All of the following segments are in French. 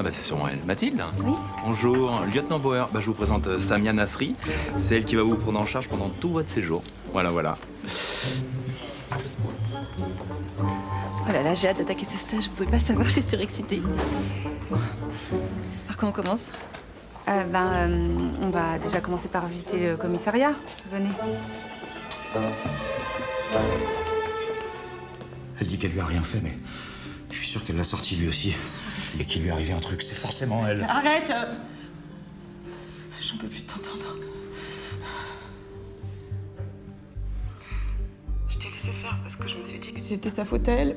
Ah bah c'est sûrement elle. Mathilde? Oui. Bonjour, lieutenant Bauer. Bah, je vous présente Samia Nasri. C'est elle qui va vous prendre en charge pendant tout votre séjour. Voilà, voilà. Oh là là, j'ai hâte d'attaquer ce stage. Vous pouvez pas savoir, je suis surexcitée. Bon. Par quoi on commence? On va déjà commencer par visiter le commissariat. Venez. Elle dit qu'elle lui a rien fait, mais je suis sûr qu'elle l'a sorti lui aussi. Et qu'il lui est arrivé un truc, c'est forcément elle. Arrête! J'en peux plus de t'entendre. Je t'ai laissé faire parce que je me suis dit que c'était sa faute à elle.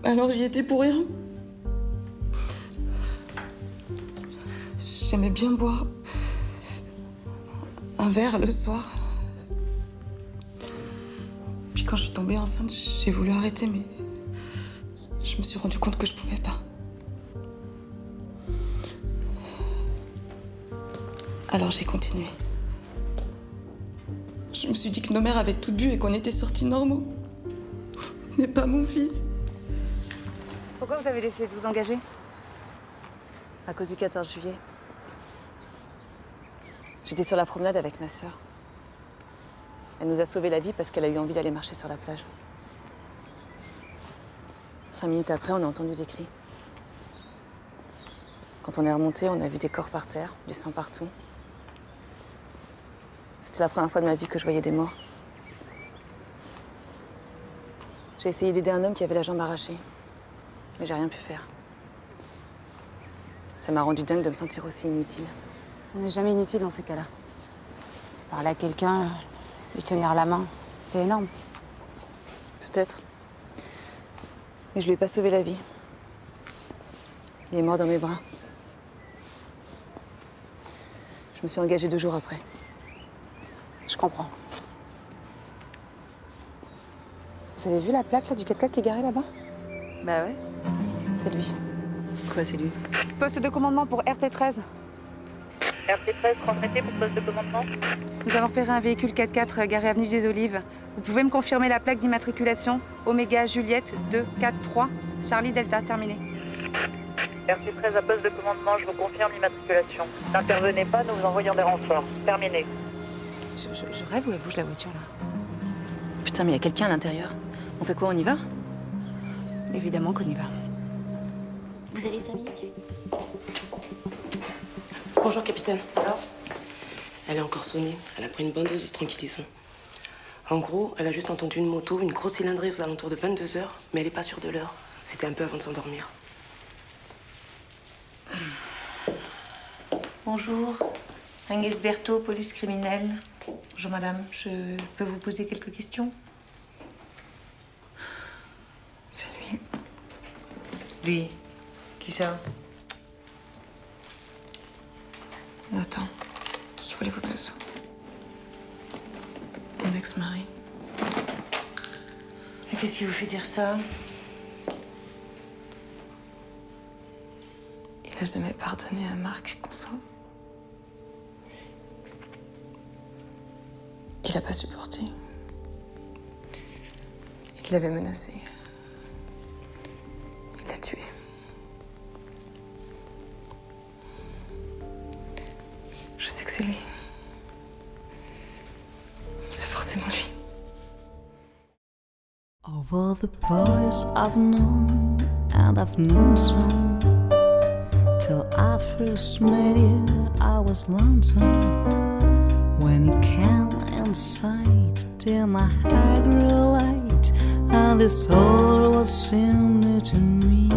Alors j'y étais pour rien. J'aimais bien boire un verre le soir. Puis quand je suis tombée enceinte, j'ai voulu arrêter, mais je me suis rendu compte que je pouvais pas. Alors j'ai continué. Je me suis dit que nos mères avaient tout bu et qu'on était sortis normaux. Mais pas mon fils. Pourquoi vous avez décidé de vous engager? À cause du 14 juillet. J'étais sur la promenade avec ma sœur. Elle nous a sauvé la vie parce qu'elle a eu envie d'aller marcher sur la plage. 5 minutes après, on a entendu des cris. Quand on est remonté, on a vu des corps par terre, du sang partout. C'était la première fois de ma vie que je voyais des morts. J'ai essayé d'aider un homme qui avait la jambe arrachée, mais j'ai rien pu faire. Ça m'a rendu dingue de me sentir aussi inutile. On n'est jamais inutile dans ces cas-là. Parler à quelqu'un, lui tenir la main, c'est énorme. Peut-être. Mais je lui ai pas sauvé la vie. Il est mort dans mes bras. Je me suis engagée 2 jours après. Je comprends. Vous avez vu la plaque là, du 4x4 qui est garé là-bas? Bah ouais. C'est lui. Quoi, c'est lui? Poste de commandement pour RT13. RT13, transmettez pour poste de commandement. Nous avons repéré un véhicule 4x4 garé avenue des Olives. Vous pouvez me confirmer la plaque d'immatriculation? Oméga Juliette 243 Charlie Delta, terminé. RT13 à poste de commandement, je vous confirme l'immatriculation. N'intervenez pas, nous vous envoyons des renforts. Terminé. Je rêve ou elle bouge la voiture là? Putain, mais il y a quelqu'un à l'intérieur. On fait quoi, on y va? Évidemment qu'on y va. Vous avez 5 minutes? Bonjour, capitaine. Alors? Elle est encore sonnée. Elle a pris une bonne dose de tranquillisant. En gros, elle a juste entendu une moto, une grosse cylindrée aux alentours de 22h, mais elle n'est pas sûre de l'heure. C'était un peu avant de s'endormir. Bonjour, Agnès Berthaud, police criminelle. Bonjour madame, je peux vous poser quelques questions? C'est lui. Lui? Qui ça? Attends, qui voulez-vous que ce soit? Mon ex-mari. Et qu'est-ce qui vous fait dire ça? Il a jamais pardonné à Marc qu'on soit. Il a pas supporté. Il l'avait menacé. Il l'a tué. Je sais que c'est lui. C'est forcément lui. Of all the boys I've known, and I've known some, till I first met you, I was lonesome. When you came in sight, till my head grew light, and this whole world seemed new to me.